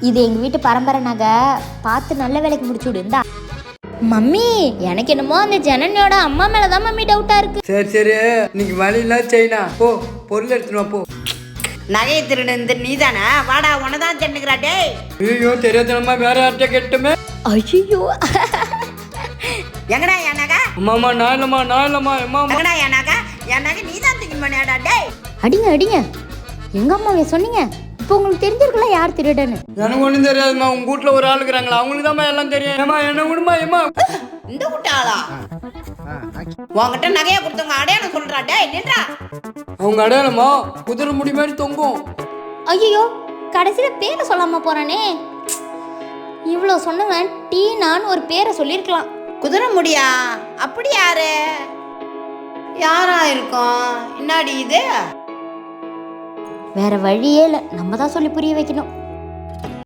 இது எங்கள் வீட்டு பரம்பரை நகை, பார்த்து நல்ல வேலைக்கு முடிச்சு விடு. இந்தா மம்மி, எனக்கு என்னமோ அந்த ஜனனியோட அம்மா மேலே தான் மம்மி டவுட்டாக இருக்கு. சரி சரி, இன்னைக்கு வழியெல்லாம் செய்யணா, போ பொருள் எடுத்துன்னு போ. நகையை திருடு நீ தானே? வாடா, உனதான் சென்னுக்கிறா. டேய் ஐயோ, தெரியாதனமா வேற யார்கிட்ட கேட்டுமே. ஐயோ, எங்கடா என் நகை? அம்மாமா நான் இல்லம்மா, நான் இல்லம்மா. அம்மா எங்கடா என் நகை? என் நகை நீ தான் தூக்கி பண்ணியாடா. டேய் அடிங்க அடிங்க. எங்க அம்மாவே சொன்னீங்க. இப்போ உங்களுக்கு தெரிஞ்சிருக்குல்ல யார் திருடன்னு. எனக்கு ஒன்றும் தெரியாதுமா. உங்க வீட்டுல ஒரு ஆள் இருக்கிறாங்களா, அவங்களுக்கு தான் எல்லாம் தெரியும். ஏமா என்ன விடுமா? ஏமா இந்த விட்டாளா? உங்ககிட்ட நகையை கொடுத்தவங்க அடையாளம் சொல்றா. டேய் நின்றா. அவங்க அடையாளமா குதிரை முடி மாதிரி தொங்கும். ஐயோ, கடைசியில் பேரை சொல்லாம போறானே. இவ்வளோ சொன்னவன் நான் ஒரு பேரை சொல்லியிருக்கலாம். குதிரை முடியா? அப்படி யாரு? யாரா இருக்கும்? என்னாடி இது? வேற வழியே இல்லை, நம்ம தான் சொல்லி புரிய வைக்கணும்.